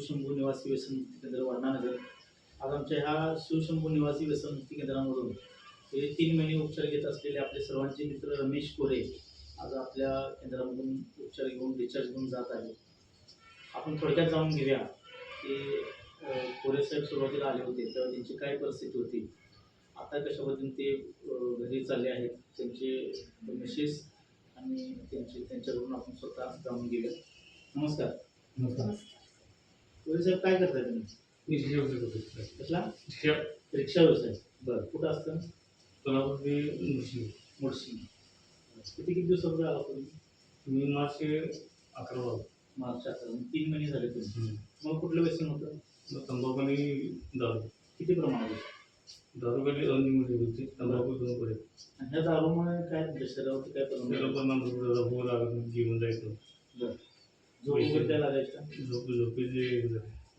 शिवशंभू निवासी व्यसनमुक्ती केंद्र वारणानगर. आज आमच्या ह्या शिवशंभू निवासी व्यसनमुक्ती केंद्रामधून गेले 3 महिने उपचार घेत असलेले आपले सर्वांचे मित्र रमेश कोरे आज आपल्या केंद्रामधून उपचार घेऊन डिस्चार्ज घेऊन जात आहे. आपण थोडक्यात जाणून घेऊया की कोरे साहेब सुरुवातीला आले होते तेव्हा त्यांची काय परिस्थिती होती, आता कशा पद्धतीने ते घरी चालले आहेत, त्यांचे मिसेस आणि त्यांच्याकडून आपण स्वतः जाणून घेऊया. नमस्कार. नमस्कार. कोरे साहेब काय करताय तुम्ही? मी रिक्षा करतो. कसला? रिक्षा व्यवसाय. बरं, कुठं असतं? मुळशी. किती दिवसापूर्वी आला तुम्ही? मी मार्च 11 मार्च 11. 3 महिने झाले तुम्ही. मग कुठलं व्यसन होतं? तंबाखू आणि दारू. किती प्रमाणात? दारू कडे अनियमित होती, तंबाखू दोन कडे. आणि ह्या दारूमुळे काय तुमच्या शरीरावरती काय परिणाम? भूक लागत, जीवन जायचं. बरं, झोप वगैरे काय लागायचं? झोपेचे.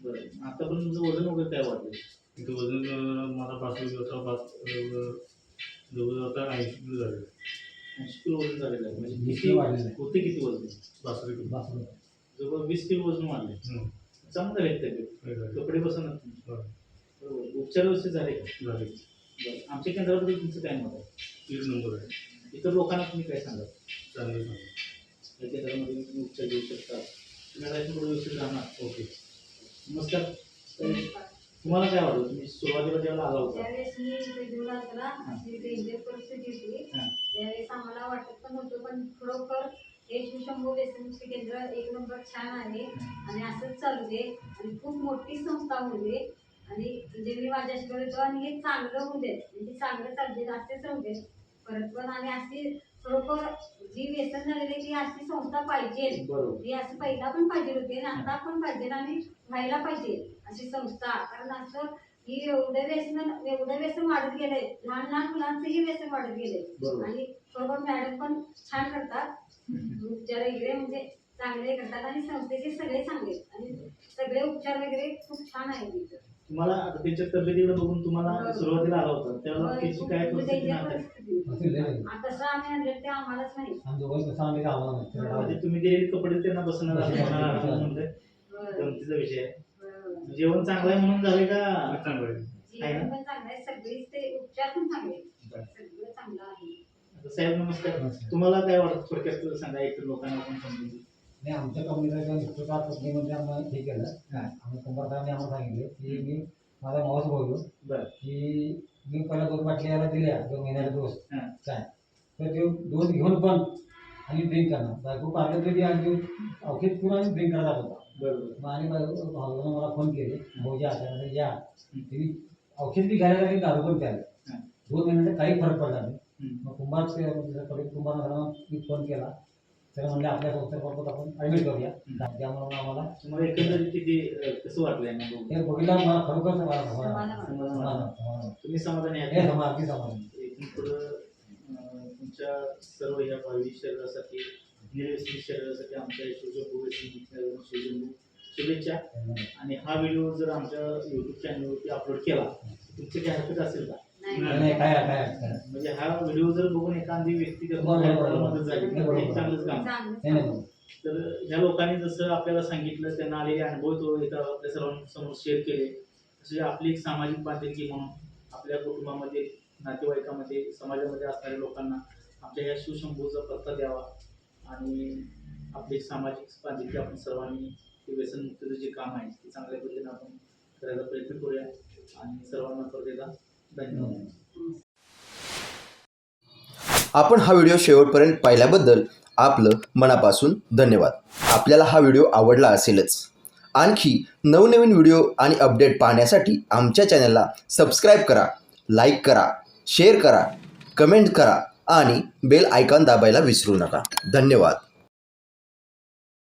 बरं, आतापर्यंत तुमचं वजन वगैरे काय वाढलं? इथं वजन मला 5 जवळ आता 80 किलो झालेलं. 80 किलो वजन झालेलं आहे. म्हणजे किती किती वाढलेलं आहे? होते? किती वजन? 62 किलो. जवळ 20 किलो वजन वाढले. चांगलं आहे तब्येत. कपडे बसणार तुमचे. बरोबर. उपचार व्यवस्थित झाले का? झाले. बरं, आमच्या केंद्राबद्दल तुमचं काय मत आहे? 3 नंबर आहे. इतर लोकांना तुम्ही काय सांगा? चांगलं. या केंद्रामध्ये तुम्ही उपचार घेऊ शकता. तुम्हाला यातून थोडं व्यवस्थित राहणार. ओके. नमस्कार. तुम्हाला काय वाटलं? तुम्ही सुरुवातीला जेव्हा आला होता त्यावेळेस मी इथे घेऊन आलो ना, अशी डेंजर परिस्थिती होती. त्यावेळेस आम्हाला वाटत पण होतं, पण खरोखर हे शिवशंभू व्यसनमुक्ती केंद्र 1 नंबर छान आहे आणि असंच चालू दे आणि खूप मोठी संस्था होऊ दे आणि म्हणजे मी माझ्याशी बोलतो आणि हे चांगलं होऊ दे, म्हणजे चांगलं चालते असेच राहू दे परत पण. आणि अशी खरोखर जी व्यसन झालेली ती अशी संस्था पाहिजे. ही असं पहिला पण पाहिजे होती आणि आता पण पाहिजे आणि व्हायला पाहिजे अशी संस्था. कारण असं ही एवढं व्यसन वाढत गेलंय, लहान मुलांचंही व्यसन वाढत गेलंय. आणि बरोबर मॅडम पण छान करतात उपचार वगैरे, म्हणजे चांगले करतात आणि संस्थेचे सगळे चांगले आणि सगळे उपचार वगैरे खूप छान आहे तिथं. तुम्हाला आता त्यांच्या तब्येतीकडे बघून तुम्हाला सुरुवातीला आला होता त्यावेळेला त्याची काय परिस्थिती कसं आम्ही आणलं ते आम्हालाच नाही. म्हणजे तुम्ही दिलेले कपडे त्यांना बसणार गमतीचा विषय आहे. जेवण चांगलं आहे म्हणून झाले का? चांगलं आहे. जेवण पण चांगलं आहे, सगळेच ते उपचार पण चांगले, सगळं चांगलं आहे. साहेब नमस्कार. तुम्हाला काय वाटतं थोडक्यात सांगा, एक लोकांना आपण समजून घेऊ. नाही, आमच्या कंपनीचा निष्ठुकार पत्नीमध्ये आम्हाला हे केलं. आम्ही कुंभारदारांनी आम्हाला सांगितले की मी माझा मावस बोललो की मी पहिला 2 बाटल्या याला दिल्या 2 महिन्याला डोस काय, तर ते डोस घेऊन पण आणि ड्रिंक करणार. बायको पार्लर तरी आणि औषध पिऊन आणि ड्रिंक करत होता. मग आणि भाऊनं मला फोन केले, भाऊजी अचानक या, त्यांनी औषध बी घ्यायला लागले, दारू पण प्यायला. 2 महिन्याचा काही फरक पडला नाही. मग कुंभारांना मी फोन केला, तर म्हणले आपल्या संस्थेबाबत आपण ॲडमिट करूया. त्यामुळे आम्हाला तुम्हाला एकंदरीत किती कसं वाटलं हे बघितलं, मला खरोखर तुम्ही समाधानी अगदी आहे? समाधान. इथून पुढं तुमच्या सर्व या भावी शरीरासाठी निरव्यसनी शरीरासाठी आमच्या शिवशंभू शुभेच्छा. आणि हा व्हिडिओ जर आमच्या यूट्यूब चॅनलवरती अपलोड केला तुमचं काय हरकत असेल का? काय म्हणजे हा व्हिडिओ जर बघून एखादी व्यक्ती मदत झाली तर चांगलंच काम. तर ह्या लोकांनी जसं आपल्याला सांगितलं, त्यांना आलेले अनुभव तो इथं आपल्या सर्वांसमोर शेअर केले, तसे आपली एक सामाजिक बांधिलकी म्हणून आपल्या कुटुंबामध्ये, नातेवाईकामध्ये, समाजामध्ये असणाऱ्या लोकांना आमच्या या शिवशंभूचा पत्ता द्यावा आणि आपली सामाजिक बांधिलकी आपण सर्वांनी ते व्यसनमुक्तीचं जे काम आहे ते चांगल्या पद्धतीने आपण करायचा प्रयत्न करूया. आणि सर्वांना परत एकदा धन्यवाद. आपण हा व्हिडिओ शेवटपर्यंत पाहिल्याबद्दल आपलं मनापासून धन्यवाद. आपल्याला हा व्हिडिओ आवडला असेलच. आणखी नवनवीन व्हिडिओ आणि अपडेट पाहण्यासाठी आमच्या चॅनलला सबस्क्राईब करा, लाईक करा, शेअर करा, कमेंट करा आणि बेल आयकॉन दाबायला विसरू नका. धन्यवाद.